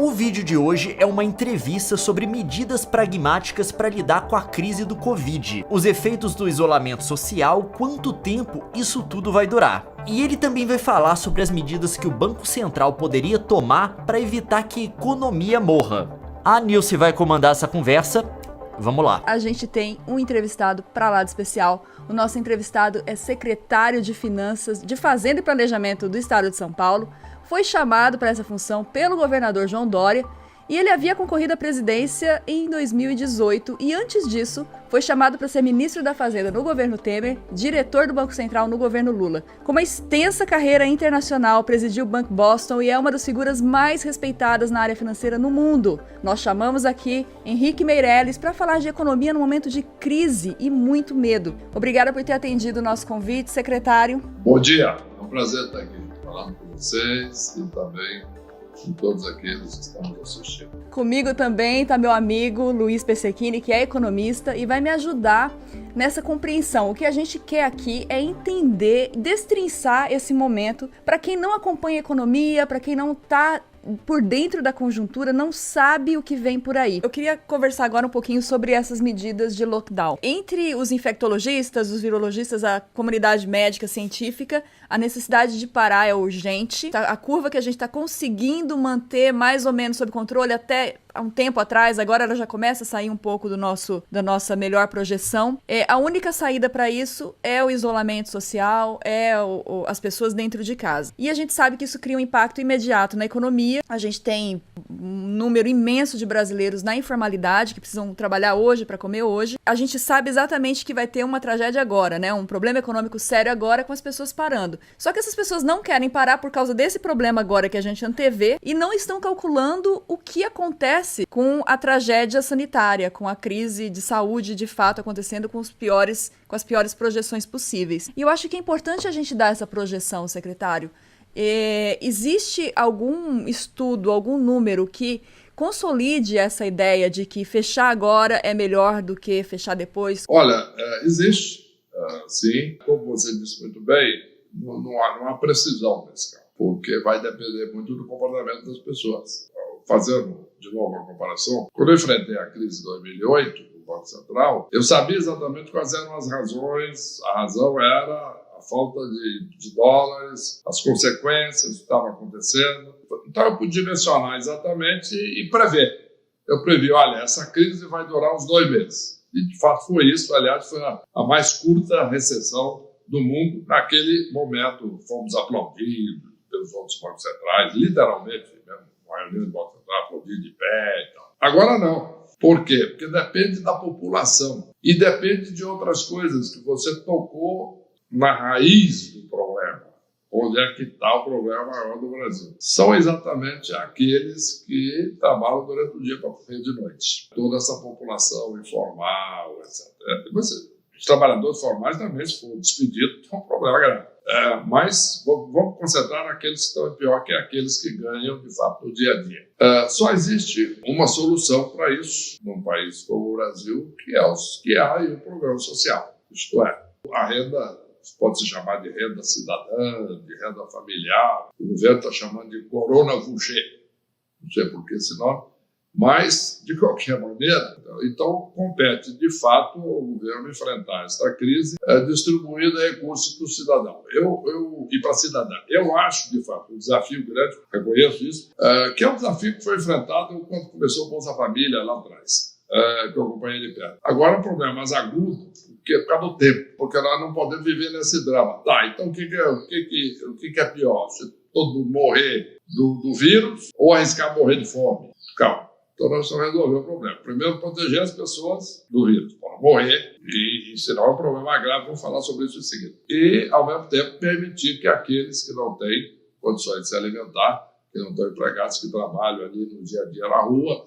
O vídeo de hoje é uma entrevista sobre medidas pragmáticas para lidar com a crise do Covid, os efeitos do isolamento social, quanto tempo isso tudo vai durar. E ele também vai falar sobre as medidas que o Banco Central poderia tomar para evitar que a economia morra. A Nilce vai comandar essa conversa. Vamos lá. A gente tem um entrevistado pra lá de especial. O nosso entrevistado é secretário de Finanças, de Fazenda e Planejamento do Estado de São Paulo. Foi chamado para essa função pelo governador João Dória e ele havia concorrido à presidência em 2018 e antes disso foi chamado para ser ministro da Fazenda no governo Temer, diretor do Banco Central no governo Lula. Com uma extensa carreira internacional, presidiu o Banco Boston e é uma das figuras mais respeitadas na área financeira no mundo. Nós chamamos aqui Henrique Meirelles para falar de economia no momento de crise e muito medo. Obrigada por ter atendido o nosso convite, secretário. Bom dia, é um prazer estar aqui falando com vocês e também com todos aqueles que estão nos assistindo. Comigo também está meu amigo Luiz Pessequini, que é economista e vai me ajudar nessa compreensão. O que a gente quer aqui é entender, destrinçar esse momento para quem não acompanha a economia, para quem não está por dentro da conjuntura, não sabe o que vem por aí. Eu queria conversar agora um pouquinho sobre essas medidas de lockdown. Entre os infectologistas, os virologistas, a comunidade médica científica, a necessidade de parar é urgente. A curva que a gente está conseguindo manter mais ou menos sob controle até há um tempo atrás, agora ela já começa a sair um pouco da nossa melhor projeção. A única saída para isso é o isolamento social, as pessoas dentro de casa. E a gente sabe que isso cria um impacto imediato na economia. A gente tem um número imenso de brasileiros na informalidade que precisam trabalhar hoje para comer hoje. A gente sabe exatamente que vai ter uma tragédia agora, né? Um problema econômico sério agora com as pessoas parando. Só que essas pessoas não querem parar por causa desse problema agora que a gente antevê e não estão calculando o que acontece com a tragédia sanitária, com a crise de saúde de fato acontecendo com as piores projeções possíveis. E eu acho que é importante a gente dar essa projeção, secretário. Existe algum estudo, algum número que consolide essa ideia de que fechar agora é melhor do que fechar depois? Olha, existe, sim. Como você disse muito bem, não há precisão nesse caso, porque vai depender muito do comportamento das pessoas. Fazendo, de novo, uma comparação, quando eu enfrentei a crise de 2008 do Banco Central, eu sabia exatamente quais eram as razões. A razão era a falta de dólares, as consequências do que estava acontecendo. Então eu pude mencionar exatamente e prever. Eu previ, olha, essa crise vai durar uns 2 meses. E de fato foi isso, aliás, foi a mais curta recessão do mundo. Naquele momento fomos aplaudidos pelos outros bancos centrais, literalmente mesmo. A maioria do Banco Central aplaudir de pé e tal. Agora não. Por quê? Porque depende da população e depende de outras coisas que você tocou na raiz do problema. Onde é que está o problema maior do Brasil? São exatamente aqueles que trabalham durante o dia para comer de noite. Toda essa população informal, etc. Os trabalhadores formais também, se for despedido, tem um problema grave. Mas vamos concentrar naqueles que estão pior, que é aqueles que ganham, de fato, no dia a dia. Só existe uma solução para isso, num país como o Brasil, que é aí o programa social. Isto é, a renda pode se chamar de renda cidadã, de renda familiar. O governo está chamando de Corona Vuchê. Não sei por que esse nome. Mas, de qualquer maneira, então compete, de fato, ao governo enfrentar esta crise distribuindo recursos para o cidadão e para a cidadã. Eu acho, de fato, um desafio grande, reconheço isso, que é um desafio que foi enfrentado quando começou o Bolsa Família lá atrás, que eu acompanhei de perto. Agora é um problema mais agudo, por causa do tempo, porque nós não podemos viver nesse drama. Tá, então o que é pior? Se todo mundo morrer do vírus ou arriscar morrer de fome? Calma. Então, nós vamos resolver o problema. Primeiro, proteger as pessoas do vírus, para morrer, e senão é um problema grave, vamos falar sobre isso em seguida. E, ao mesmo tempo, permitir que aqueles que não têm condições de se alimentar, que não estão empregados, que trabalham ali no dia a dia na rua,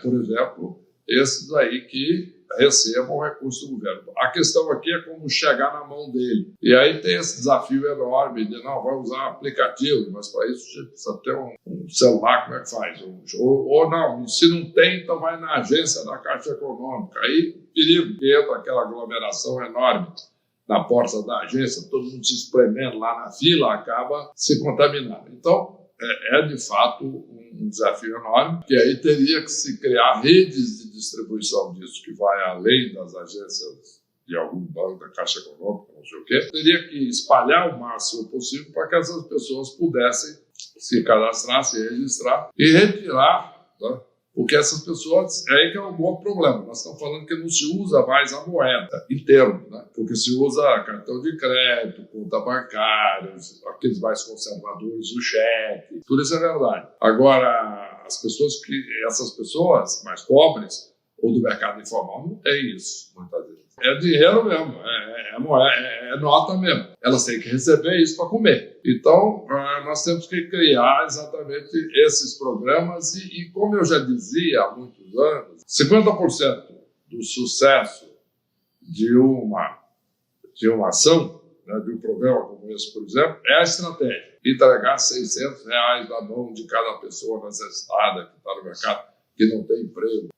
por exemplo, esses aí que recebam o recurso do governo. A questão aqui é como chegar na mão dele. E aí tem esse desafio enorme de, não, vai usar aplicativo, mas para isso você precisa ter um celular, como é que faz? Ou não, se não tem, então vai na agência da Caixa Econômica. Aí, perigo que entra aquela aglomeração enorme na porta da agência, todo mundo se espremendo lá na fila, acaba se contaminando. Então, de fato um desafio enorme, que aí teria que se criar redes de distribuição disso, que vai além das agências de algum banco, da Caixa Econômica, não sei o quê. Teria que espalhar o máximo possível para que essas pessoas pudessem se cadastrar, se registrar e retirar, né? Porque essas pessoas, é aí que é um bom problema. Nós estamos falando que não se usa mais a moeda em termos, né? Porque se usa cartão de crédito, conta bancária, aqueles mais conservadores, o cheque, tudo isso é verdade. Agora, essas pessoas mais pobres ou do mercado informal não tem isso, muitas vezes. É dinheiro mesmo, é nota mesmo. Elas têm que receber isso para comer. Então, nós temos que criar exatamente esses programas e como eu já dizia há muitos anos, 50% do sucesso de uma ação, né, de um programa como esse, por exemplo, é a estratégia. Entregar R$600 na mão de cada pessoa necessitada que está no mercado, que não tem emprego.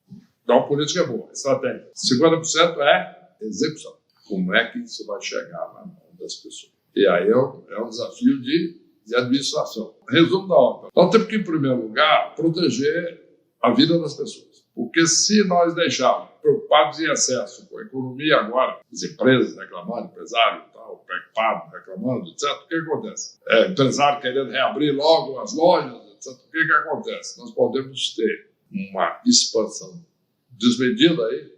Então, por isso que é boa, estratégia. 50% é execução. Como é que isso vai chegar na mão das pessoas? E aí é um desafio de administração. Resumo da obra. Nós temos que, em primeiro lugar, proteger a vida das pessoas. Porque se nós deixarmos preocupados em excesso com a economia agora, as empresas reclamando, empresário tal, preocupado, reclamando, etc., o que acontece? Empresário querendo reabrir logo as lojas, etc., o que acontece? Nós podemos ter uma expansão desmedida aí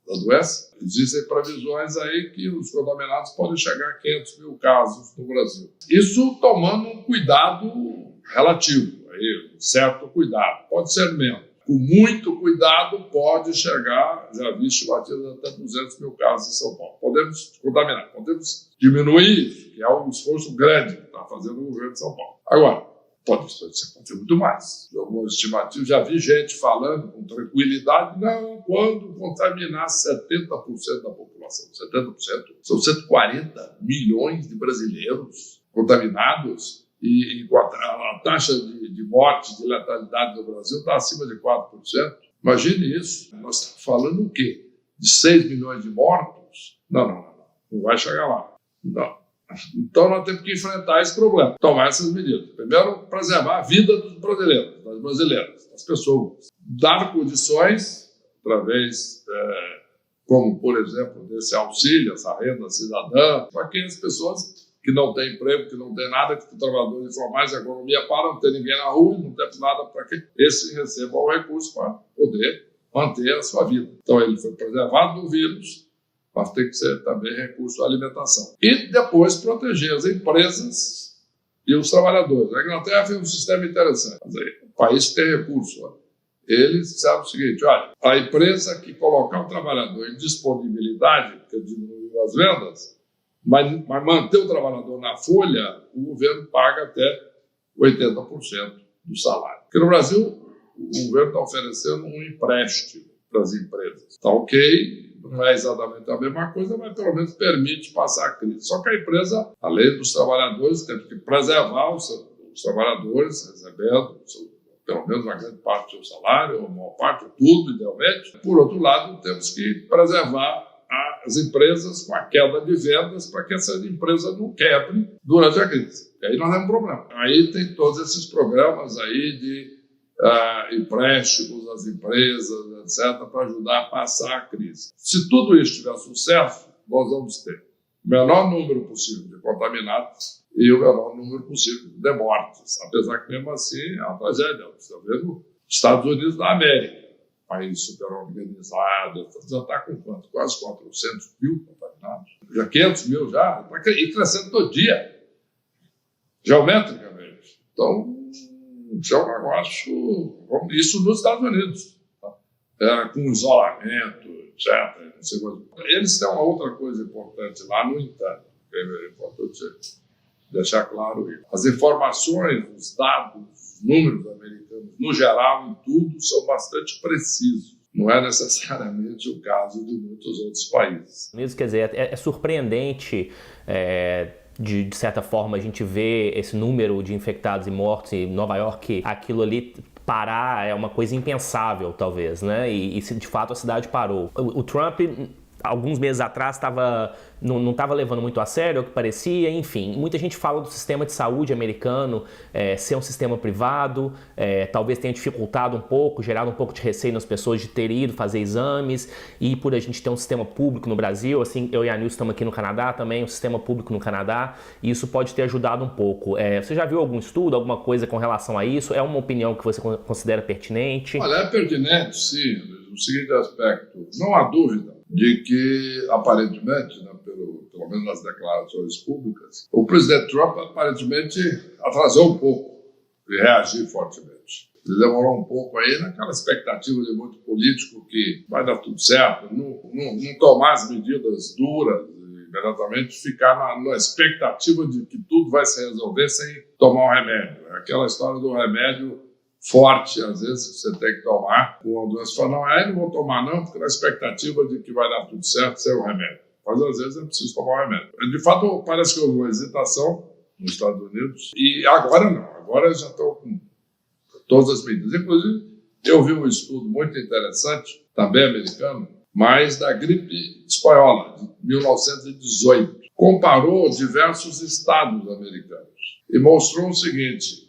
da doença. Existem previsões aí que os contaminados podem chegar a 500 mil casos no Brasil. Isso tomando um cuidado relativo, aí, um certo cuidado. Pode ser menos. Com muito cuidado pode chegar, já vi estimativas até 200 mil casos em São Paulo. Podemos contaminar, podemos diminuir isso, que é um esforço grande que está fazendo o governo de São Paulo. Agora, pode acontecer muito mais. Algumas estimativas, já vi gente falando com tranquilidade, não, quando contaminar 70% da população, 70%, são 140 milhões de brasileiros contaminados e a taxa de morte, de letalidade no Brasil está acima de 4%. Imagine isso. Nós estamos falando o quê? De 6 milhões de mortos? Não vai chegar lá. Não. Então, nós temos que enfrentar esse problema, tomar essas medidas. Primeiro, preservar a vida dos brasileiros, das brasileiras, das pessoas. Dar condições, através, como, por exemplo, desse auxílio, essa renda cidadã, para aquelas pessoas que não têm emprego, que não têm nada, que são trabalhadores informais, a economia para, não tem ninguém na rua, não tem nada para que esse receba o recurso para poder manter a sua vida. Então, ele foi preservado do vírus, mas tem que ser também recurso à alimentação. E depois proteger as empresas e os trabalhadores. A Inglaterra fez um sistema interessante. O país tem recurso. Eles sabem o seguinte, olha, a empresa que colocar o trabalhador em disponibilidade, porque diminuiu as vendas, mas manter o trabalhador na folha, o governo paga até 80% do salário. Porque no Brasil, o governo está oferecendo um empréstimo para as empresas. Está ok, não é exatamente a mesma coisa, mas pelo menos permite passar a crise. Só que a empresa, além dos trabalhadores, tem que preservar os trabalhadores, recebendo pelo menos uma grande parte do seu salário, ou a maior parte, tudo, idealmente. Por outro lado, temos que preservar as empresas com a queda de vendas para que essas empresas não quebrem durante a crise. E aí nós temos um problema. Aí tem todos esses programas aí de empréstimos às empresas, etc., para ajudar a passar a crise. Se tudo isso tiver sucesso, nós vamos ter o menor número possível de contaminados e o menor número possível de mortes. Apesar que, mesmo assim, é uma tragédia. Você está vendo os Estados Unidos da América, país super organizado, já está com quanto? Quase 400 mil contaminados. Já 500 mil já, e crescendo todo dia, geometricamente. Então, é um negócio, isso nos Estados Unidos, tá? Com isolamento, etc. Eles têm uma outra coisa importante lá, no entanto, é importante deixar claro isso. As informações, os dados, os números americanos, no geral, em tudo, são bastante precisos. Não é necessariamente o caso de muitos outros países. Quer dizer, é surpreendente, de certa forma, a gente vê esse número de infectados e mortos em Nova York, aquilo ali parar é uma coisa impensável, talvez, né? E se de fato a cidade parou. O Trump alguns meses atrás não estava levando muito a sério, o que parecia, enfim. Muita gente fala do sistema de saúde americano ser um sistema privado, talvez tenha dificultado um pouco, gerado um pouco de receio nas pessoas de ter ido fazer exames, e por a gente ter um sistema público no Brasil, assim, eu e a Nilce estamos aqui no Canadá também, um sistema público no Canadá, e isso pode ter ajudado um pouco. Você já viu algum estudo, alguma coisa com relação a isso? É uma opinião que você considera pertinente? Olha, é pertinente, sim, no seguinte aspecto. Não há dúvida de que, aparentemente, né, pelo menos nas declarações públicas, o presidente Trump aparentemente atrasou um pouco de reagir fortemente. Ele demorou um pouco aí naquela expectativa de muito político que vai dar tudo certo, não tomar as medidas duras, imediatamente ficar na expectativa de que tudo vai se resolver sem tomar um remédio. Aquela história do remédio forte, às vezes, que você tem que tomar. O doença fala, não vou tomar não, porque na expectativa de que vai dar tudo certo sem o remédio. Mas, às vezes, é preciso tomar o remédio. De fato, parece que houve uma hesitação nos Estados Unidos, e agora não. Agora já estão com todas as medidas. Inclusive, eu vi um estudo muito interessante, também americano, mas da gripe espanhola, de 1918. Comparou diversos estados americanos e mostrou o seguinte,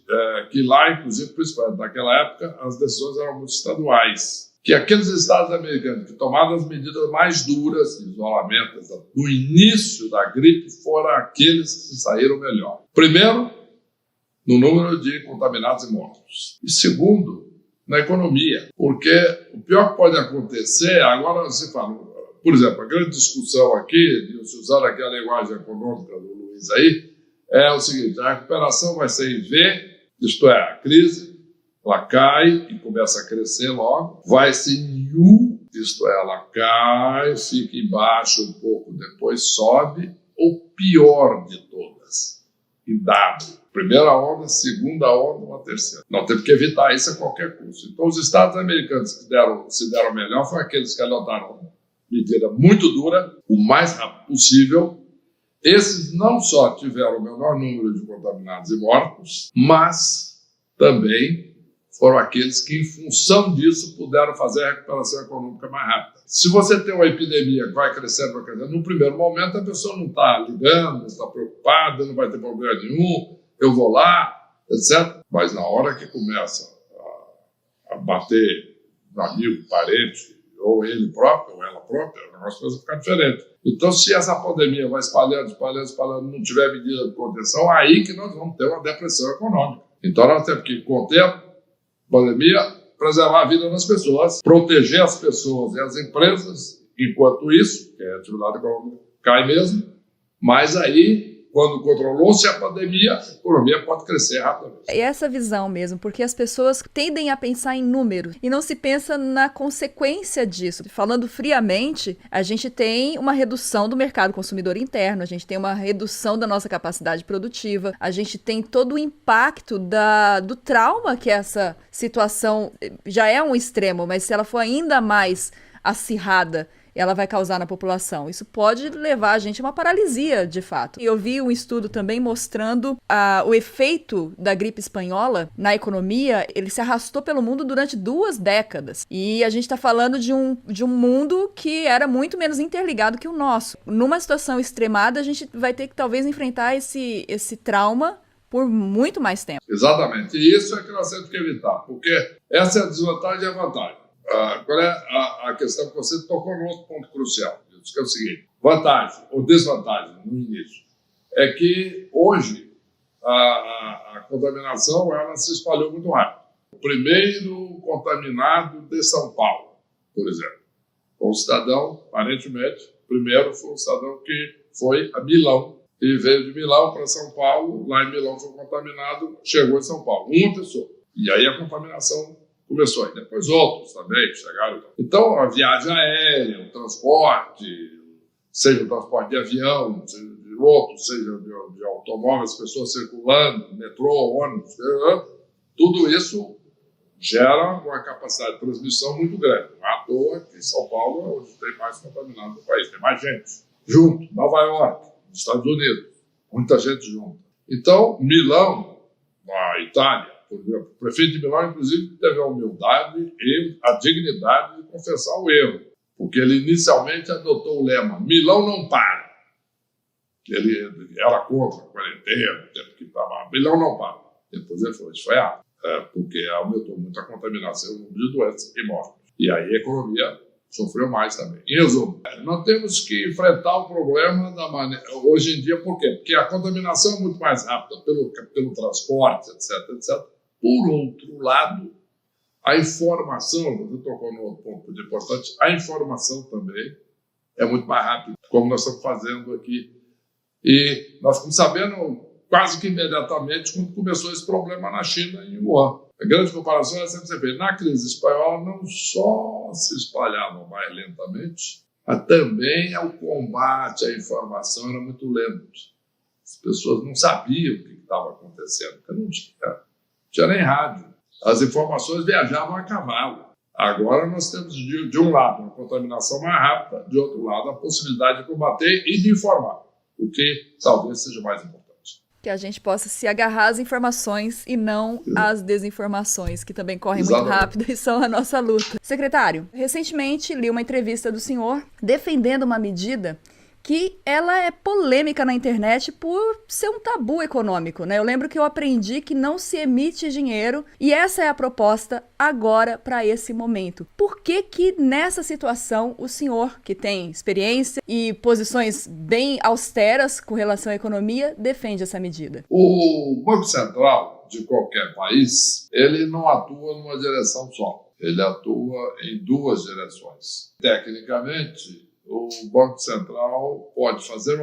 que lá, inclusive, principalmente naquela época, as decisões eram muito estaduais. Que aqueles estados americanos que tomaram as medidas mais duras de isolamento no início da gripe foram aqueles que se saíram melhor. Primeiro, no número de contaminados e mortos. E segundo, na economia. Porque o pior que pode acontecer, agora você fala, por exemplo, a grande discussão aqui, usando aqui a linguagem econômica do Luiz aí, é o seguinte, a recuperação vai ser em V, isto é, a crise, ela cai e começa a crescer logo, vai ser em U, isto é, ela cai, fica embaixo um pouco, depois sobe, ou pior de todas, em W. Primeira onda, segunda onda, uma terceira. Nós temos que evitar isso a qualquer custo. Então, os estados americanos que se deram melhor foram aqueles que adotaram medida muito dura, o mais rápido possível. Esses não só tiveram o menor número de contaminados e mortos, mas também foram aqueles que, em função disso, puderam fazer a recuperação econômica mais rápida. Se você tem uma epidemia que vai crescendo, no primeiro momento a pessoa não está ligando, não está preocupada, não vai ter problema nenhum, eu vou lá, etc. Mas na hora que começa a bater no amigo, parente, ou ele próprio, ou ela própria, o negócio começa a ficar diferente. Então, se essa pandemia vai espalhando, não tiver medida de contenção, aí que nós vamos ter uma depressão econômica. Então, nós temos que conter a pandemia, preservar a vida das pessoas, proteger as pessoas e as empresas, enquanto isso, que a atividade econômica cai mesmo, mas aí, quando controlou-se a pandemia, a economia pode crescer rapidamente. É essa visão mesmo, porque as pessoas tendem a pensar em números e não se pensa na consequência disso. Falando friamente, a gente tem uma redução do mercado consumidor interno, a gente tem uma redução da nossa capacidade produtiva, a gente tem todo o impacto do trauma que essa situação já é um extremo, mas se ela for ainda mais acirrada, ela vai causar na população. Isso pode levar a gente a uma paralisia, de fato. E eu vi um estudo também mostrando o efeito da gripe espanhola na economia. Ele se arrastou pelo mundo durante 2 décadas. E a gente está falando de um mundo que era muito menos interligado que o nosso. Numa situação extremada, a gente vai ter que talvez enfrentar esse trauma por muito mais tempo. Exatamente. E isso é que nós temos que evitar, porque essa é a desvantagem e a vantagem. Qual é a questão que você tocou no outro ponto crucial? Que é o seguinte, vantagem ou desvantagem no início, é que hoje a contaminação ela se espalhou muito rápido. O primeiro contaminado de São Paulo, por exemplo, foi um cidadão, aparentemente, primeiro foi um cidadão que foi a Milão, e veio de Milão para São Paulo, lá em Milão foi contaminado, chegou em São Paulo, uma pessoa. E aí a contaminação começou, e depois outros também chegaram. Então, a viagem aérea, o transporte, seja o transporte de avião, seja de outro, seja de automóveis, pessoas circulando, metrô, ônibus, tudo isso gera uma capacidade de transmissão muito grande. Não é à toa que São Paulo é onde tem mais contaminado do país, tem mais gente junto. Nova York, nos Estados Unidos, muita gente junto. Então, Milão, na Itália, por exemplo, o prefeito de Milão, inclusive, teve a humildade e a dignidade de confessar o erro. porque ele inicialmente adotou o lema Milão não para. Ele era contra a quarentena, o tempo que estava, Milão não para. Depois ele falou, isso foi errado, porque aumentou muito a contaminação, o número de doenças e mortes. E aí a economia sofreu mais também. Em resumo, nós temos que enfrentar o problema da maneira... Hoje em dia, por quê? Porque a contaminação é muito mais rápida pelo transporte, etc. Por outro lado, a informação, você tocou no outro ponto muito importante, a informação também é muito mais rápida, como nós estamos fazendo aqui. E nós ficamos sabendo quase que imediatamente quando começou esse problema na China, em Wuhan. A grande comparação é sempre feita. Na crise espanhola, não só se espalhava mais lentamente, mas também o combate à informação era muito lento. As pessoas não sabiam o que estava acontecendo, porque não tinha nem rádio. As informações viajavam a cavalo. Agora nós temos, de um lado, uma contaminação mais rápida, de outro lado, a possibilidade de combater e de informar, o que talvez seja mais importante. Que a gente possa se agarrar às informações e não às desinformações, que também correm Exatamente. muito rápido e são a nossa luta. Secretário, recentemente li uma entrevista do senhor defendendo uma medida que ela é polêmica na internet por ser um tabu econômico, né? Eu lembro que eu aprendi que não se emite dinheiro e essa é a proposta agora para esse momento. Por que nessa situação o senhor, que tem experiência e posições bem austeras com relação à economia, defende essa medida? O Banco Central de qualquer país, ele não atua numa direção só. Ele atua em duas direções. Tecnicamente, o Banco Central pode fazer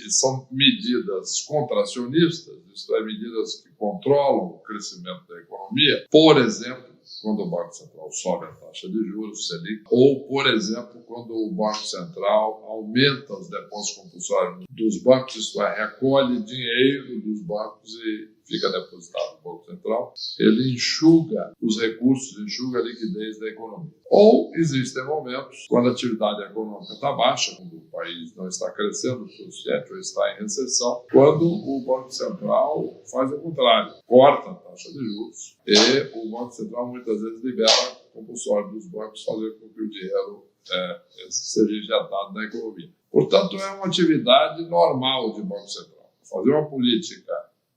são medidas contracionistas, isto é, medidas que controlam o crescimento da economia. Por exemplo, quando o Banco Central sobe a taxa de juros, Selic, ou, por exemplo, quando o Banco Central aumenta os depósitos compulsórios dos bancos, isto é, recolhe dinheiro dos bancos e fica depositado no Banco Central, ele enxuga os recursos, enxuga a liquidez da economia. Ou existem momentos, quando a atividade econômica está baixa, quando o país não está crescendo o suficiente ou está em recessão, quando o Banco Central faz o contrário, corta a taxa de juros e o Banco Central muitas vezes libera compulsório dos bancos, fazendo com que o dinheiro seja injetado na economia. Portanto, é uma atividade normal de Banco Central. Fazer uma política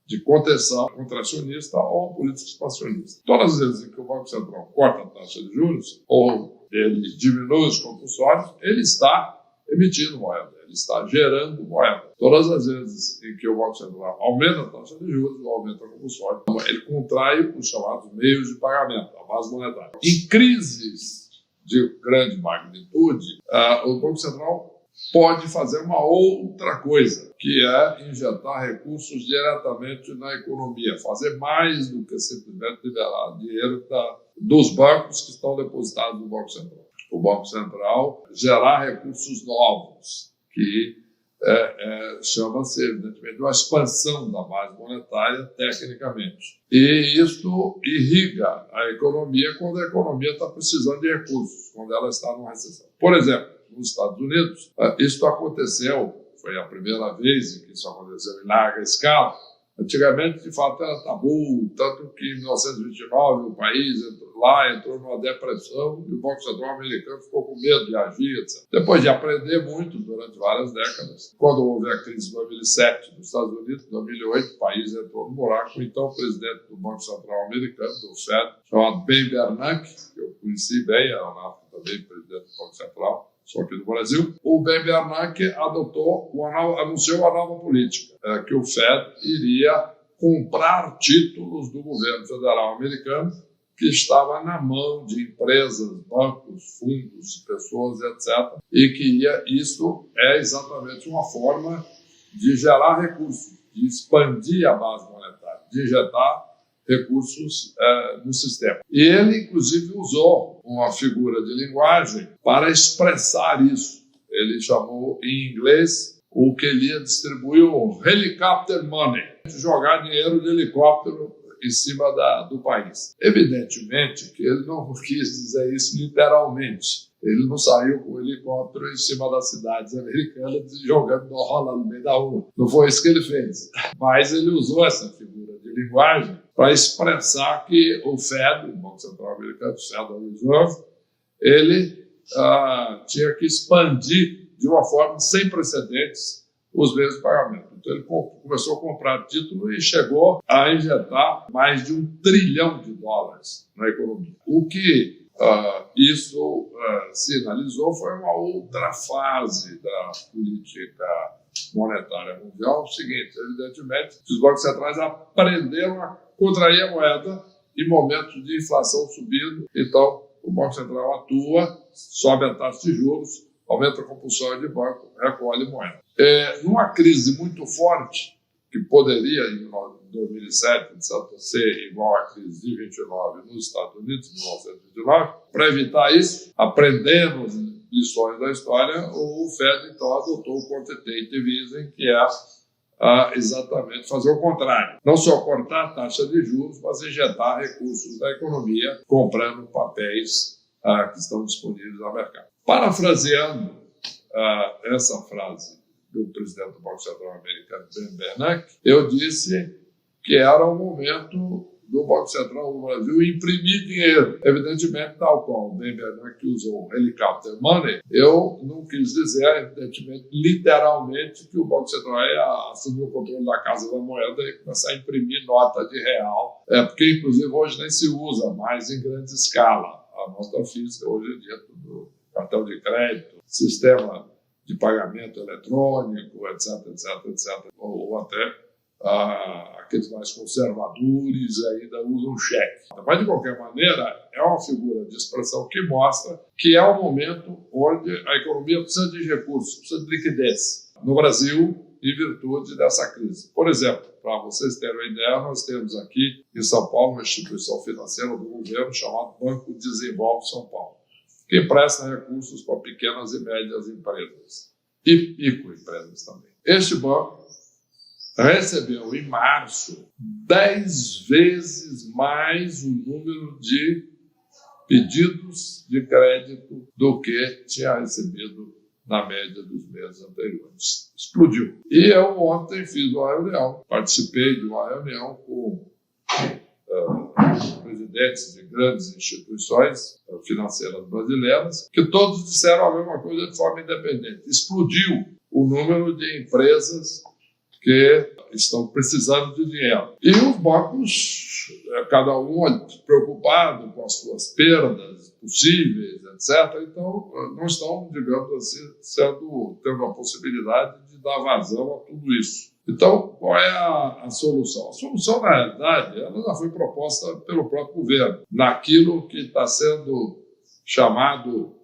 de contenção contracionista ou uma política expansionista. Todas as vezes em que o Banco Central corta a taxa de juros ou ele diminui os compulsórios, ele está emitindo moeda, ele está gerando moeda. Todas as vezes em que o Banco Central aumenta a taxa de juros ou aumenta o compulsório, ele contrai os chamados meios de pagamento, a base monetária. Em crises de grande magnitude, o Banco Central pode fazer uma outra coisa, que é injetar recursos diretamente na economia, fazer mais do que simplesmente liberar dinheiro dos bancos que estão depositados no Banco Central. O Banco Central gerar recursos novos, que chama-se, evidentemente, uma expansão da base monetária tecnicamente. E isso irriga a economia quando a economia está precisando de recursos, quando ela está numa recessão. Por exemplo, nos Estados Unidos, isso aconteceu, foi a primeira vez em que isso aconteceu em larga escala. Antigamente, de fato, era tabu, tanto que em 1929 o país entrou numa depressão e o Banco Central americano ficou com medo de agir, etc. Depois de aprender muito durante várias décadas, quando houve a crise de 2007 nos Estados Unidos, em 2008 o país entrou no buraco, então o presidente do Banco Central americano, do Fed, chamado Ben Bernanke, que eu conheci bem, era na época também presidente do Banco Central, só aqui no Brasil, o Ben Bernanke anunciou uma nova política, que o Fed iria comprar títulos do governo federal americano que estava na mão de empresas, bancos, fundos, pessoas, etc. E que isso é exatamente uma forma de gerar recursos, de expandir a base monetária, de injetar recursos no sistema. E ele, inclusive, usou uma figura de linguagem para expressar isso. Ele chamou, em inglês, o que ele ia distribuir o helicopter money, jogar dinheiro de helicóptero em cima do país. Evidentemente que ele não quis dizer isso literalmente. Ele não saiu com o helicóptero em cima das cidades americanas jogando dólar no meio da rua. Não foi isso que ele fez. Mas ele usou essa figura de linguagem para expressar que o Fed, o Banco Central Americano, o Federal Reserve, ele tinha que expandir de uma forma sem precedentes os meios de pagamento. Então ele começou a comprar título e chegou a injetar mais de $1 trilhão na economia. O que isso sinalizou foi uma outra fase da política monetária mundial. O seguinte, evidentemente, os bancos centrais aprenderam a contrair a moeda em momentos de inflação subindo. Então, o Banco Central atua, sobe a taxa de juros, aumenta a compulsória de banco, recolhe moeda. Numa crise muito forte, que poderia, em 2007, ser igual à crise de 29 nos Estados Unidos, em 1929, para evitar isso, aprendendo as lições da história, o Fed, então, adotou o quantitative easing, que é exatamente fazer o contrário. Não só cortar a taxa de juros, mas injetar recursos da economia, comprando papéis que estão disponíveis no mercado. Parafraseando essa frase do presidente do Banco Central americano, Ben Bernanke, eu disse que era o momento do Banco Central do Brasil imprimir dinheiro. Evidentemente, tal qual o Ben Bernanke usou helicopter money, eu não quis dizer, evidentemente, literalmente, que o Banco Central ia assumir o controle da Casa da Moeda e começar a imprimir nota de real, porque, inclusive, hoje nem se usa mais em grande escala. A nota física, hoje em dia, tudo cartão de crédito, sistema de pagamento eletrônico, etc. Ou até aqueles mais conservadores ainda usam cheque. Mas, de qualquer maneira, é uma figura de expressão que mostra que é um momento onde a economia precisa de recursos, precisa de liquidez. No Brasil, em virtude dessa crise. Por exemplo, para vocês terem uma ideia, nós temos aqui em São Paulo uma instituição financeira do governo chamada Banco Desenvolve São Paulo, que presta recursos para pequenas e médias empresas e microempresas também. Este banco recebeu em março 10 vezes mais o número de pedidos de crédito do que tinha recebido na média dos meses anteriores. Explodiu. E eu ontem fiz uma reunião, participei de uma reunião com presidentes de grandes instituições financeiras brasileiras, que todos disseram a mesma coisa de forma independente. Explodiu o número de empresas que estão precisando de dinheiro. E os bancos, cada um preocupado com as suas perdas possíveis, etc., então não estão, digamos assim, tendo a possibilidade de dar vazão a tudo isso. Então, qual é a solução? A solução, na realidade, ela já foi proposta pelo próprio governo, naquilo que está sendo chamado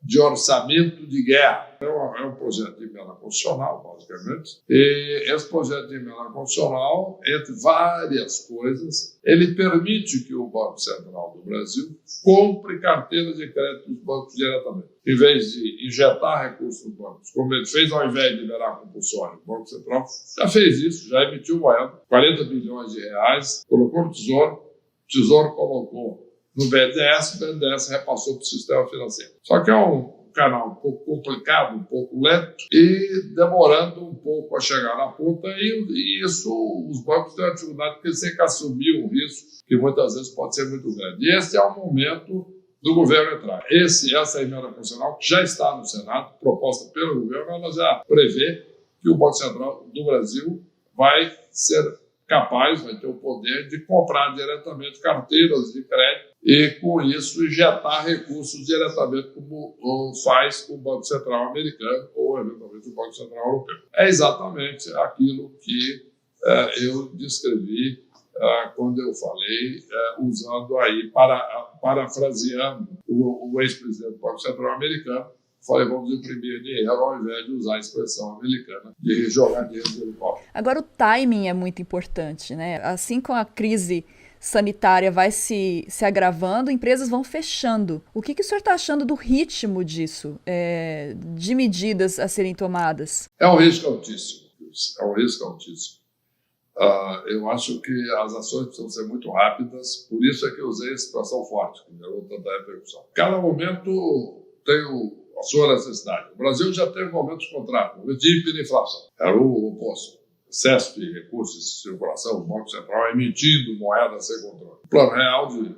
de orçamento de guerra. É um projeto de emenda constitucional, basicamente, e esse projeto de emenda constitucional, entre várias coisas, ele permite que o Banco Central do Brasil compre carteiras de crédito dos bancos diretamente. Em vez de injetar recursos nos bancos, como ele fez ao invés de liberar compulsório, o Banco Central já fez isso, já emitiu moeda, 40 bilhões de reais, colocou no Tesouro, o Tesouro colocou no BNDES, o BNDES repassou para o sistema financeiro. Só que é um canal um pouco complicado, um pouco lento e demorando um pouco a chegar na ponta, e isso os bancos têm uma dificuldade porque eles têm que assumir um risco que muitas vezes pode ser muito grande. E esse é o momento do governo entrar. Essa emenda constitucional que já está no Senado, proposta pelo governo, ela já prevê que o Banco Central do Brasil vai ser capaz, vai ter o poder de comprar diretamente carteiras de crédito e, com isso, injetar recursos diretamente, como faz o Banco Central americano ou, eventualmente, o Banco Central europeu. É exatamente aquilo que eu descrevi quando eu falei, usando aí, parafraseando o ex-presidente do Banco Central americano, falei, vamos imprimir dinheiro ao invés de usar a expressão americana de jogar dinheiro no helicóptero. Agora, o timing é muito importante, né? Assim como a crise sanitária vai se agravando, empresas vão fechando. O que o senhor está achando do ritmo disso, de medidas a serem tomadas? É um risco altíssimo. É um risco altíssimo. Eu acho que as ações precisam ser muito rápidas, por isso é que eu usei a expressão forte, que gerou tanta repercussão. Cada momento tem a sua necessidade. O Brasil já teve momentos contrários, momentos de hiperinflação. Era o oposto. Excesso de recursos de circulação, o Banco Central emitindo moeda sem controle. O Plano Real de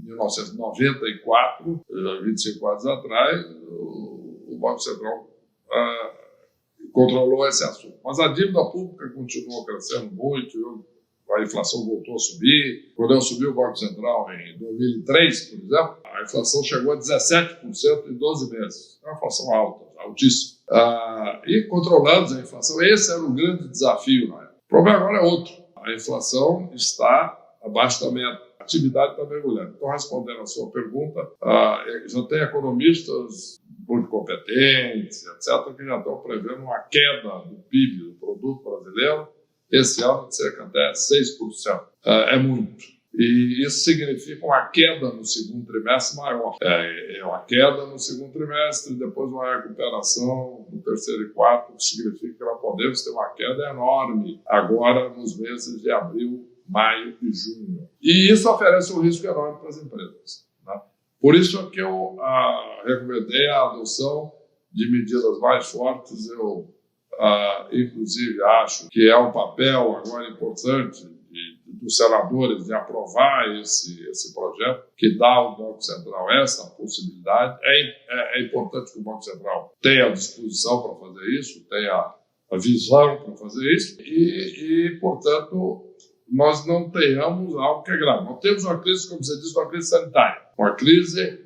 Em 1994, 25 anos atrás, o Banco Central controlou esse assunto. Mas a dívida pública continuou crescendo muito, a inflação voltou a subir. Quando eu subi o Banco Central em 2003, por exemplo, a inflação chegou a 17% em 12 meses. É uma inflação alta, altíssima. E controlamos a inflação. Esse era o grande desafio na época. O problema agora é outro. A inflação está abaixo da meta. A atividade está mergulhando. Então, respondendo a sua pergunta, já tem economistas muito competentes, etc., que já estão prevendo uma queda do PIB, do produto brasileiro, esse ano de cerca até 6%. É muito. E isso significa uma queda no segundo trimestre maior. É uma queda no segundo trimestre, depois uma recuperação no terceiro e quarto, que significa que nós podemos ter uma queda enorme agora nos meses de abril, maio e junho. E isso oferece um risco enorme para as empresas, né? Por isso é que eu recomendei a adoção de medidas mais fortes. Eu, inclusive, acho que é um papel agora importante dos senadores de aprovar esse projeto, que dá ao Banco Central essa possibilidade. É importante que o Banco Central tenha a disposição para fazer isso, tenha a visão para fazer isso e, portanto, nós não tenhamos algo que é grave. Nós temos uma crise, como você disse, uma crise sanitária, uma crise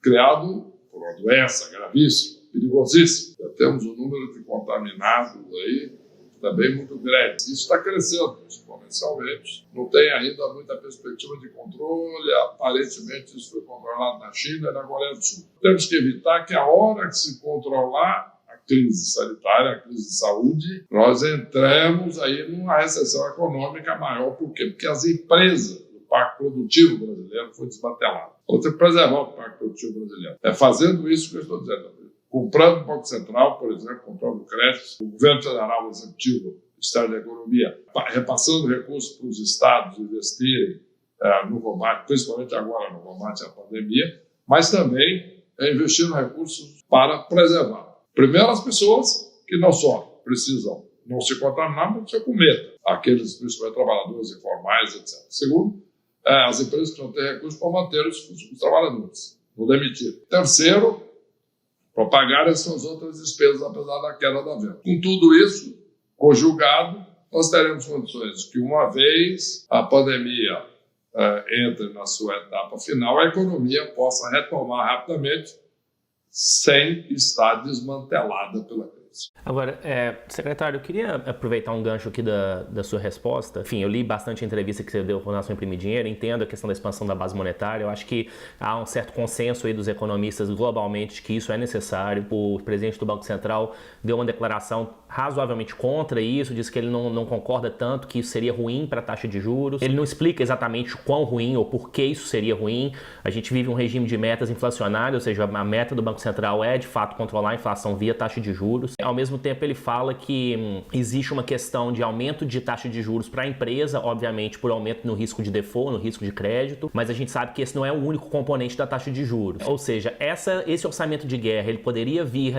criada por uma doença gravíssima, perigosíssima. Já temos um número de contaminados aí também muito grande. Isso está crescendo exponencialmente. Não tem ainda muita perspectiva de controle. Aparentemente, isso foi controlado na China e na Coreia do Sul. Temos que evitar que, a hora que se controlar a crise sanitária, a crise de saúde, nós entremos aí numa recessão econômica maior. Por quê? Porque as empresas do Parque Produtivo Brasileiro foram desmanteladas. Vamos ter que preservar o Parque Produtivo Brasileiro. É fazendo isso que eu estou dizendo. Comprando o Banco Central, por exemplo, comprando créditos, o governo federal, o executivo, o Ministério da Economia, repassando recursos para os estados investirem no combate, principalmente agora no combate à pandemia, mas também investindo recursos para preservar. Primeiro, as pessoas que não só precisam não se contaminar, mas se com medo. Aqueles, principalmente, trabalhadores informais, etc. Segundo, as empresas que não têm recursos para manter os trabalhadores, não demitir. Terceiro, para pagar as suas outras despesas, apesar da queda da venda. Com tudo isso, conjugado, nós teremos condições que, uma vez a pandemia entre na sua etapa final, a economia possa retomar rapidamente sem estar desmantelada pela crise. Agora, secretário, eu queria aproveitar um gancho aqui da sua resposta. Enfim, eu li bastante a entrevista que você deu com a Nação Imprimir Dinheiro, entendo a questão da expansão da base monetária. Eu acho que há um certo consenso aí dos economistas globalmente de que isso é necessário. O presidente do Banco Central deu uma declaração razoavelmente contra isso, disse que ele não concorda tanto, que isso seria ruim para a taxa de juros. Ele não explica exatamente o quão ruim ou por que isso seria ruim. A gente vive um regime de metas inflacionárias, ou seja, a meta do Banco Central é, de fato, controlar a inflação via taxa de juros. Ao mesmo tempo, ele fala que existe uma questão de aumento de taxa de juros para a empresa, obviamente por aumento no risco de default, no risco de crédito, mas a gente sabe que esse não é o único componente da taxa de juros. Ou seja, esse orçamento de guerra, ele poderia vir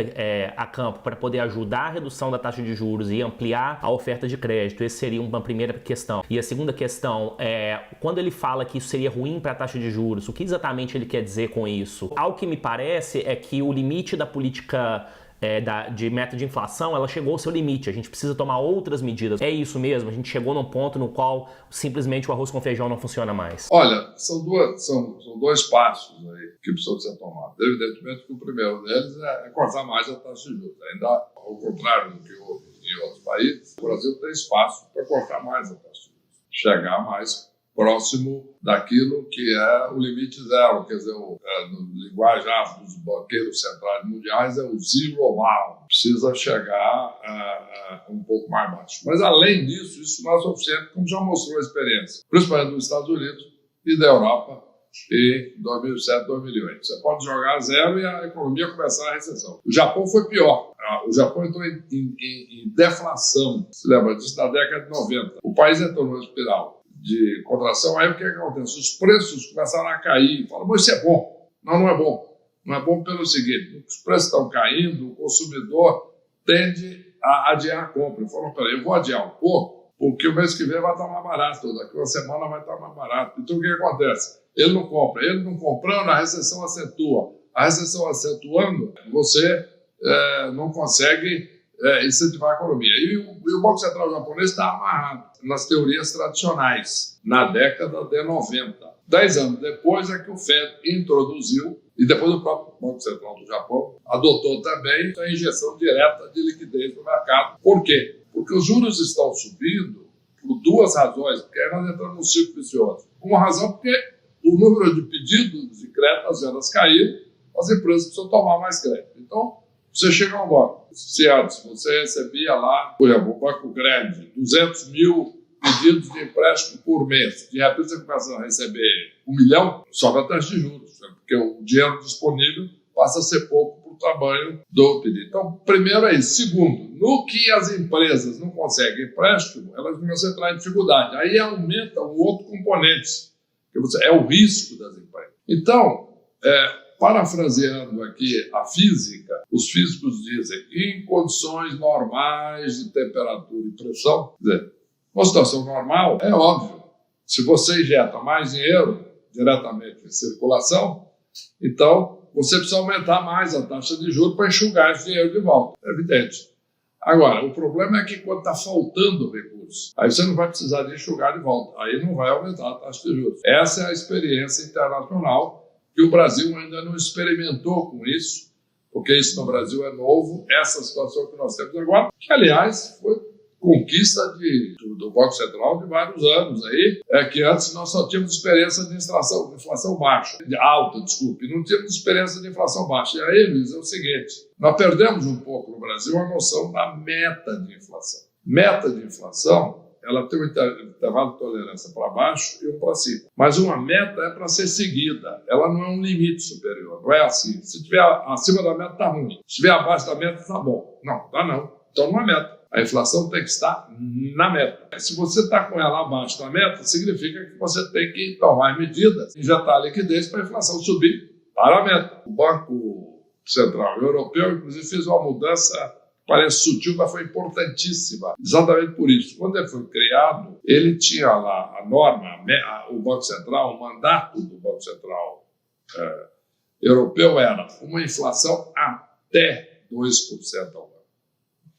a campo para poder ajudar a redução da taxa de juros e ampliar a oferta de crédito. Essa seria uma primeira questão. E a segunda questão é, quando ele fala que isso seria ruim para a taxa de juros, o que exatamente ele quer dizer com isso? Ao que me parece é que o limite da política de meta de inflação, ela chegou ao seu limite. A gente precisa tomar outras medidas. É isso mesmo? A gente chegou num ponto no qual simplesmente o arroz com feijão não funciona mais. Olha, são dois passos aí que precisam ser tomados. Evidentemente que o primeiro deles é cortar mais a taxa de juros. Ainda ao contrário do que houve em outros países, o Brasil tem espaço para cortar mais a taxa de juros. Chegar mais próximo daquilo que é o limite zero, quer dizer, no linguajar dos banqueiros centrais mundiais é o zero bound, precisa chegar um pouco mais baixo. Mas além disso, isso não é suficiente, como já mostrou a experiência, principalmente nos Estados Unidos e da Europa em 2007, 2008. Você pode jogar zero e a economia começar a recessão. O Japão foi pior. O Japão entrou em deflação, se lembra disso, na década de 90. O país entrou numa espiral de contração, aí o que acontece? Os preços começaram a cair. Fala, mas isso é bom. Não é bom. Não é bom pelo seguinte, os preços estão caindo, o consumidor tende a adiar a compra. Ele falou, peraí, eu vou adiar um pouco, porque o mês que vem vai estar mais barato, daqui uma semana vai estar mais barato. Então, o que acontece? Ele não compra. Ele não comprando, a recessão acentua. A recessão acentuando, você não consegue incentivar a economia. E o Banco Central japonês está amarrado nas teorias tradicionais, na década de 90. 10 anos depois é que o FED introduziu, e depois o próprio Banco Central do Japão adotou também a injeção direta de liquidez no mercado. Por quê? Porque os juros estão subindo por duas razões, porque aí nós entramos num ciclo vicioso. Uma razão porque o número de pedidos de crédito, as vendas caíram, as empresas precisam tomar mais crédito. Então, você chega a um banco, se antes você recebia lá, por exemplo, um banco grande, 200 mil pedidos de empréstimo por mês, de repente você começa a receber 1 milhão, sobe a taxa de juros, né? Porque o dinheiro disponível passa a ser pouco para o tamanho do pedido. Então, primeiro é isso. Segundo, no que as empresas não conseguem empréstimo, elas começam a entrar em dificuldade. Aí aumenta um outro componente, que é o risco das empresas. Então, parafraseando aqui a física, os físicos dizem que em condições normais de temperatura e pressão, quer dizer, uma situação normal, é óbvio, se você injeta mais dinheiro diretamente em circulação, então você precisa aumentar mais a taxa de juros para enxugar esse dinheiro de volta, é evidente. Agora, o problema é que quando está faltando recursos, aí você não vai precisar de enxugar de volta, aí não vai aumentar a taxa de juros. Essa é a experiência internacional, que o Brasil ainda não experimentou com isso, porque isso no Brasil é novo, essa situação que nós temos agora, que, aliás, foi conquista do Banco Central de vários anos aí, que antes nós só tínhamos experiência de inflação baixa, não tínhamos experiência de inflação baixa. E aí, Luiz, é o seguinte, nós perdemos um pouco no Brasil a noção da meta de inflação. Meta de inflação, ela tem um intervalo de tolerância para baixo e um para cima. Mas uma meta é para ser seguida. Ela não é um limite superior. Não é assim. Se estiver acima da meta, está ruim. Se estiver abaixo da meta, está bom. Não, está não. Então não é meta. A inflação tem que estar na meta. Se você está com ela abaixo da meta, significa que você tem que tomar medidas, injetar liquidez para a inflação subir para a meta. O Banco Central Europeu, inclusive, fez uma mudança, parece sutil, mas foi importantíssima. Exatamente por isso. Quando ele foi criado, ele tinha lá a norma, o Banco Central, o mandato do Banco Central Europeu era uma inflação até 2% ao ano.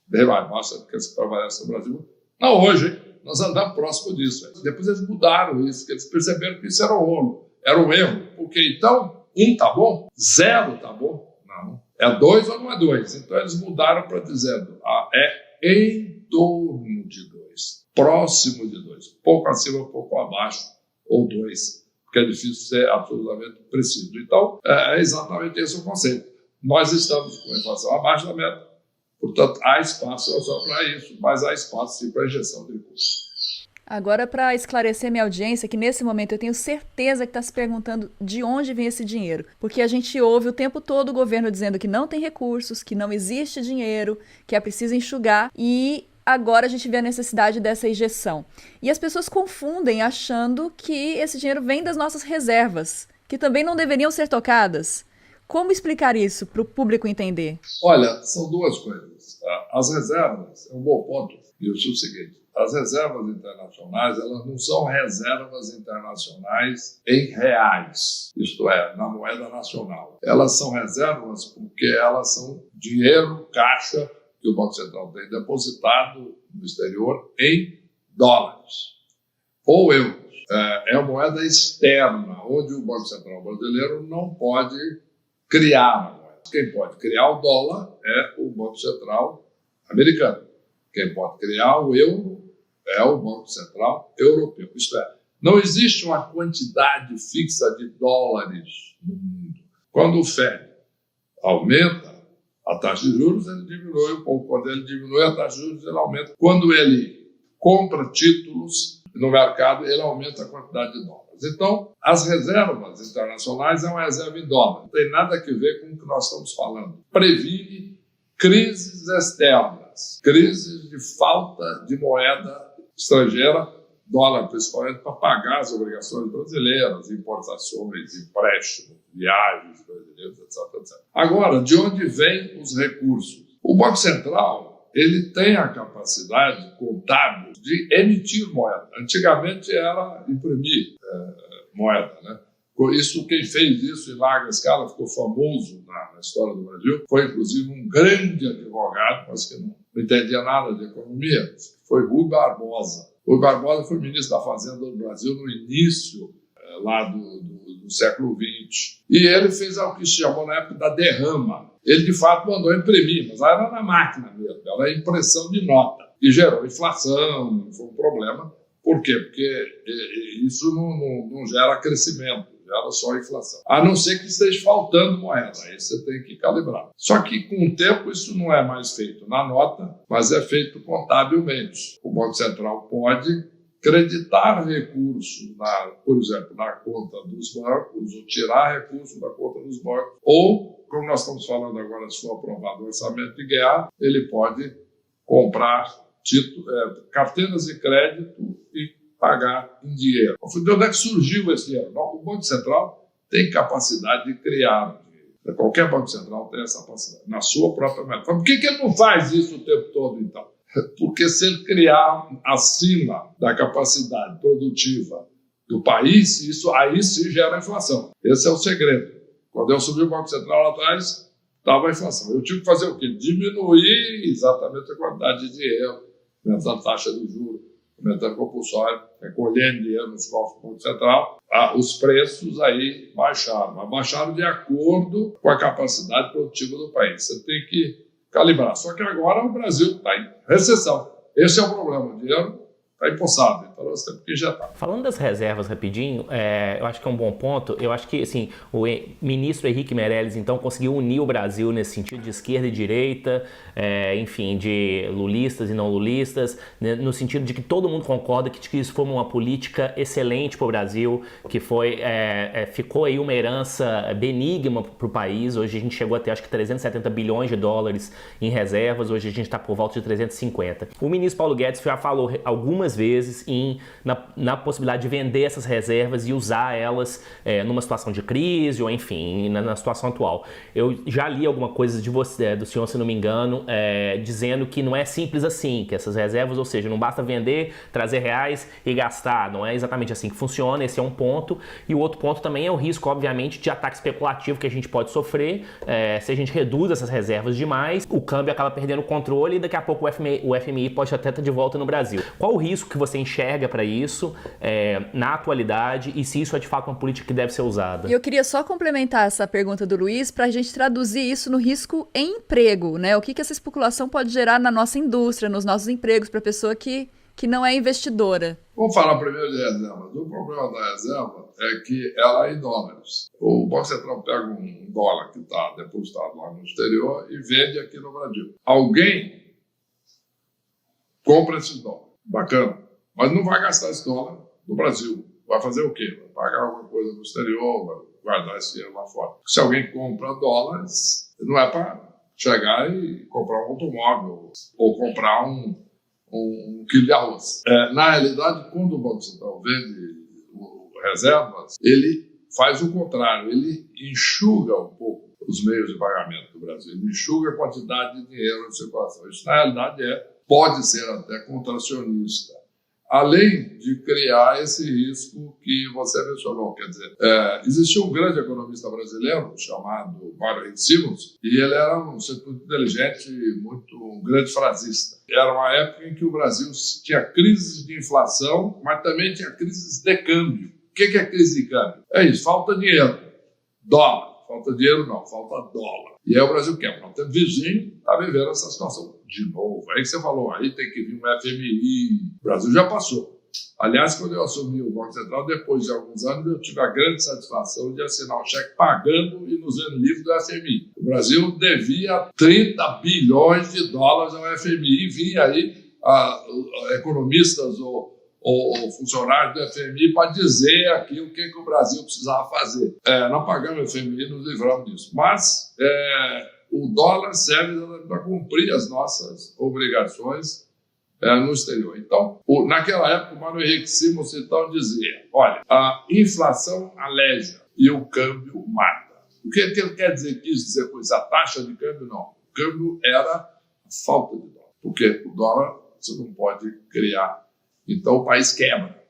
Bem mais baixa do que se prevalece no Brasil. Não hoje, hein? Nós andamos próximo disso. Depois eles mudaram isso, porque eles perceberam que isso era um rolo, era um erro. Porque então, 1 tá bom, 0 tá bom. Não. É 2 ou não é 2? Então eles mudaram para dizendo, é em torno de 2, próximo de 2, pouco acima, pouco abaixo, ou 2, porque é difícil ser absolutamente preciso. Então, é exatamente esse o conceito. Nós estamos com a inflação abaixo da meta, portanto, há espaço não só para isso, mas há espaço sim para injeção de recursos. Agora, para esclarecer minha audiência, que nesse momento eu tenho certeza que está se perguntando de onde vem esse dinheiro. Porque a gente ouve o tempo todo o governo dizendo que não tem recursos, que não existe dinheiro, que é preciso enxugar, e agora a gente vê a necessidade dessa injeção. E as pessoas confundem achando que esse dinheiro vem das nossas reservas, que também não deveriam ser tocadas. Como explicar isso para o público entender? Olha, são duas coisas. As reservas, é um bom ponto, e eu acho o seguinte, as reservas internacionais, elas não são reservas internacionais em reais, isto é, na moeda nacional. Elas são reservas porque elas são dinheiro, caixa, que o Banco Central tem depositado no exterior em dólares ou euros. É a moeda externa, onde o Banco Central brasileiro não pode criar a moeda. Quem pode criar o dólar é o Banco Central americano. Quem pode criar o euro é o Banco Central Europeu. Isto é, não existe uma quantidade fixa de dólares no mundo. Quando o FED aumenta a taxa de juros, ele diminui um pouco. Quando ele diminui a taxa de juros, ele aumenta. Quando ele compra títulos no mercado, ele aumenta a quantidade de dólares. Então, as reservas internacionais é uma reserva em dólar. Não tem nada a ver com o que nós estamos falando. Previne crises externas, crises de falta de moeda estrangeira, dólar principalmente, para pagar as obrigações brasileiras, importações, empréstimos, viagens brasileiras, etc, etc. Agora, de onde vêm os recursos? O Banco Central, ele tem a capacidade contábil de emitir moeda. Antigamente era imprimir moeda, né? Isso, quem fez isso em larga escala, ficou famoso na história do Brasil, foi inclusive um grande advogado, mas que não entendia nada de economia, foi Rui Barbosa. Rui Barbosa foi ministro da Fazenda do Brasil no início lá do século XX. E ele fez o que se chamou na época da derrama. Ele, de fato, mandou imprimir, mas era na máquina mesmo, era impressão de nota. E gerou inflação, foi um problema. Por quê? Porque isso não gera crescimento, gera só inflação. A não ser que esteja faltando moeda, aí você tem que calibrar. Só que, com o tempo, isso não é mais feito na nota, mas é feito contabilmente. O Banco Central pode creditar recursos, por exemplo, na conta dos bancos, ou tirar recursos da conta dos bancos, ou, como nós estamos falando agora, se for aprovado o orçamento de guerra, ele pode comprar carteiras de crédito e pagar em dinheiro. De onde é que surgiu esse dinheiro? O Banco Central tem capacidade de criar dinheiro. Qualquer Banco Central tem essa capacidade, na sua própria moeda. Por que ele não faz isso o tempo todo, então? Porque se ele criar acima da capacidade produtiva do país, isso aí sim gera inflação. Esse é o segredo. Quando eu subi o Banco Central lá atrás, estava a inflação. Eu tive que fazer o quê? Diminuir exatamente a quantidade de dinheiro, aumentando a taxa de juros, aumentando o compulsório, recolhendo dinheiro nos cofres do Banco Central. Os preços aí baixaram, mas baixaram de acordo com a capacidade produtiva do país. Você tem que calibrar. Só que agora o Brasil está em recessão. Esse é o problema. O dinheiro está empossado. Então nós temos que injetar. Falando das reservas rapidinho, eu acho que é um bom ponto. Eu acho que assim, o ministro Henrique Meirelles então conseguiu unir o Brasil nesse sentido de esquerda e direita, enfim, de lulistas e não lulistas, né, no sentido de que todo mundo concorda que isso foi uma política excelente para o Brasil, que ficou aí uma herança benigna para o país. Hoje a gente chegou a ter acho que 370 bilhões de dólares em reservas, hoje a gente está por volta de 350. O ministro Paulo Guedes já falou algumas vezes na possibilidade de vender essas reservas e usar elas numa situação de crise ou enfim, na situação atual. Eu já li alguma coisa do senhor, se não me engano, dizendo que não é simples assim, que essas reservas, ou seja, não basta vender, trazer reais e gastar, não é exatamente assim que funciona, esse é um ponto. E o outro ponto também é o risco, obviamente, de ataque especulativo que a gente pode sofrer, se a gente reduz essas reservas demais, o câmbio acaba perdendo o controle e daqui a pouco o FMI pode até estar de volta no Brasil. Qual o risco que você enxerga para isso na atualidade e se isso é de fato uma política que deve ser usada? E eu queria só complementar essa pergunta do Luiz para a gente traduzir isso no risco em emprego, né? O que essa especulação pode gerar na nossa indústria, nos nossos empregos, para a pessoa que não é investidora. Vamos falar primeiro de reservas. O problema da reserva é que ela é em dólares. O Banco Central pega um dólar que está depositado lá no exterior e vende aqui no Brasil. Alguém compra esse dólar. Bacana. Mas não vai gastar esse dólar no Brasil. Vai fazer o quê? Vai pagar alguma coisa no exterior, vai guardar esse dinheiro lá fora. Se alguém compra dólares, não é para chegar e comprar um automóvel ou comprar um quilo de arroz. Na realidade, quando o Banco Central vende reservas, ele faz o contrário. Ele enxuga um pouco os meios de pagamento do Brasil. Ele enxuga a quantidade de dinheiro em circulação. Isso, na realidade, pode ser até contracionista, além de criar esse risco que você mencionou. Quer dizer, existiu um grande economista brasileiro chamado Mário Henrique Simons, e ele era um ser muito inteligente, um grande frasista. Era uma época em que o Brasil tinha crises de inflação, mas também tinha crises de câmbio. O que é crise de câmbio? É isso, falta dinheiro, dólar. Falta dinheiro não, falta dólar. E aí o Brasil quer. Nós temos vizinho, está vivendo essa situação de novo. Aí que você falou, aí tem que vir um FMI. O Brasil já passou. Aliás, quando eu assumi o Banco Central, depois de alguns anos, eu tive a grande satisfação de assinar um cheque pagando e nos vendo livre do FMI. O Brasil devia 30 bilhões de dólares ao FMI e vinha aí economistas ou funcionários do FMI para dizer aqui o que o Brasil precisava fazer. Não pagamos o FMI, nos livramos disso. Mas o dólar serve para cumprir as nossas obrigações no exterior. Então, naquela época, o Mário Henrique Simons então dizia, olha, a inflação aleja e o câmbio mata. O que ele quis dizer com isso? A taxa de câmbio não. O câmbio era a falta de dólar. Porque o dólar você não pode criar. Então o país quebra.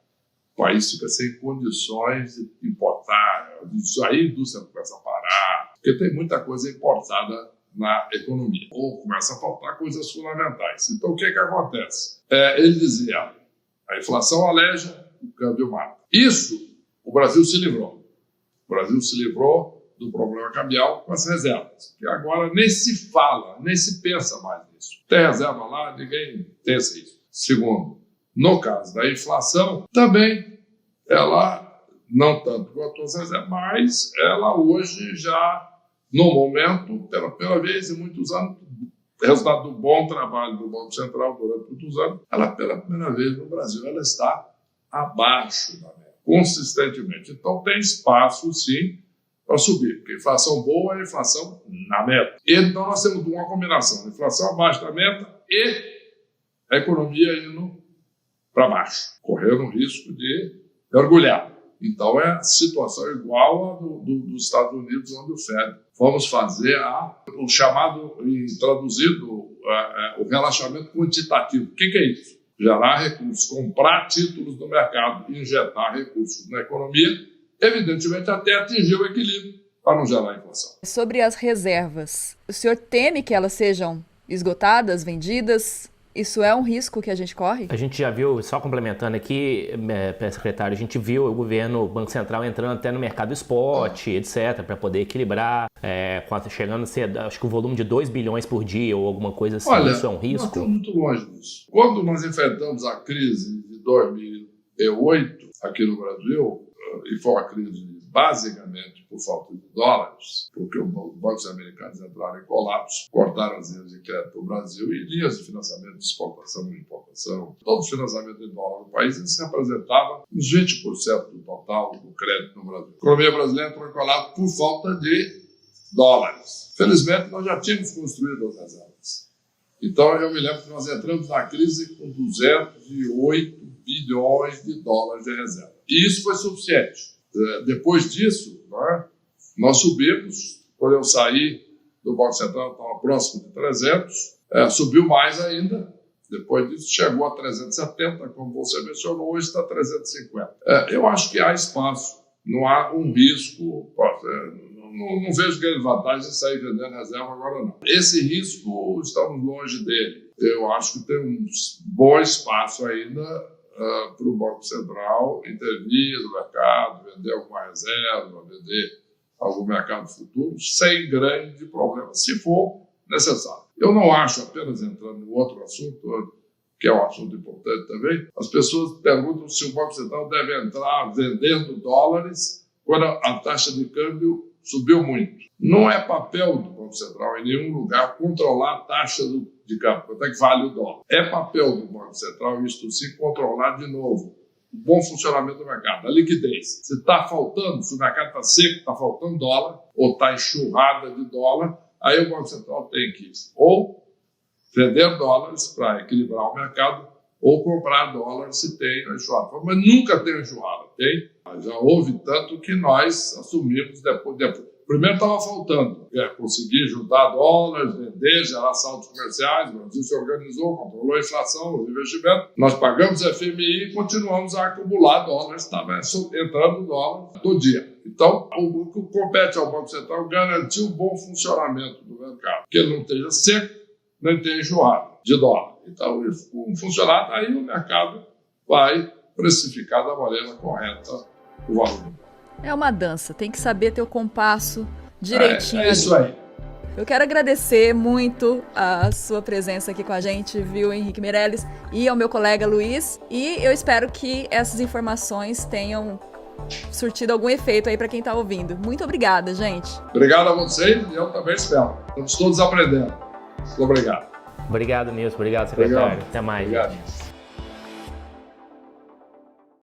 O país fica sem condições de importar. Isso aí a indústria começa a parar, porque tem muita coisa importada na economia. Ou começa a faltar coisas fundamentais. Então o que acontece? Ele dizia, a inflação aleja, o câmbio mata. Isso o Brasil se livrou. O Brasil se livrou do problema cambial com as reservas, que agora nem se fala, nem se pensa mais nisso. Tem reserva lá, ninguém pensa isso. Segundo, no caso da inflação, também ela, não tanto quanto as reservas, mas ela hoje já, no momento, pela primeira vez em muitos anos, resultado do bom trabalho do Banco Central durante muitos anos, ela pela primeira vez no Brasil, ela está abaixo da meta, consistentemente. Então tem espaço, sim, para subir, porque inflação boa é inflação na meta. Então nós temos uma combinação de inflação abaixo da meta e a economia indo para baixo, correndo o risco de mergulhar. Então é a situação igual a dos Estados Unidos, onde o Fed vamos fazer o chamado, traduzido, o relaxamento quantitativo. O que é isso? Gerar recursos, comprar títulos no mercado, injetar recursos na economia, evidentemente até atingir o equilíbrio para não gerar inflação. Sobre as reservas, o senhor teme que elas sejam esgotadas, vendidas? Isso é um risco que a gente corre? A gente já viu, só complementando aqui, secretário, a gente viu o governo, o Banco Central entrando até no mercado spot, etc., para poder equilibrar, chegando a ser, acho que o volume de 2 bilhões por dia ou alguma coisa assim. Olha, isso é um risco? Nós estamos muito longe disso. Quando nós enfrentamos a crise de 2008 aqui no Brasil, e foi uma crise basicamente por falta de dólares, porque os bancos americanos entraram em colapso, cortaram as linhas de crédito do Brasil e linhas de financiamento de exportação e importação. Todos os financiamentos em dólar no país, isso representava uns 20% do total do crédito no Brasil. A economia brasileira entrou em colapso por falta de dólares. Felizmente, nós já tínhamos construído as reservas. Então, eu me lembro que nós entramos na crise com 208 bilhões de dólares de reserva. E isso foi suficiente. Depois disso, nós subimos. Quando eu saí do Banco Central, estava próximo de 300, subiu mais ainda. Depois disso, chegou a 370, como você mencionou, hoje está 350. Eu acho que há espaço, não há um risco. Não vejo grande vantagem em sair vendendo reserva agora, não. Esse risco, estamos longe dele. Eu acho que tem um bom espaço ainda para o Banco Central intervir no mercado, vender alguma reserva, vender algum mercado futuro, sem grande problema, se for necessário. Eu não acho, apenas entrando no outro assunto, que é um assunto importante também, as pessoas perguntam se o Banco Central deve entrar vendendo dólares quando a taxa de câmbio subiu muito. Não é papel do Banco Central em nenhum lugar controlar a taxa de câmbio, quanto é que vale o dólar. É papel do Banco Central, isto sim, controlar de novo o bom funcionamento do mercado, a liquidez. Se está faltando, se o mercado está seco, está faltando dólar, ou está enxurrada de dólar, aí o Banco Central tem que ou vender dólares para equilibrar o mercado, ou comprar dólares se tem a enxurrada. Mas nunca tem enxurrada, tem? Já houve tanto que nós assumimos depois. Primeiro estava faltando, conseguir juntar dólares, vender, gerar saldos comerciais. O Brasil se organizou, controlou a inflação, os investimentos. Nós pagamos FMI e continuamos a acumular dólares, estava entrando dólar todo dia. Então, o que compete ao Banco Central garantir o bom funcionamento do mercado, que ele não esteja seco, nem tenha enxurrada de dólar. Então, o funcionar, aí o mercado vai precificar da maneira correta o valor. É uma dança, tem que saber ter o compasso direitinho. É isso aí. Eu quero agradecer muito a sua presença aqui com a gente, viu, Henrique Meirelles, e ao meu colega Luiz. E eu espero que essas informações tenham surtido algum efeito aí para quem está ouvindo. Muito obrigada, gente. Obrigado a vocês e eu também espero. Estamos todos aprendendo. Muito obrigado. Obrigado, Nilson. Obrigado, secretário. Obrigado. Até mais. Obrigado. Gente.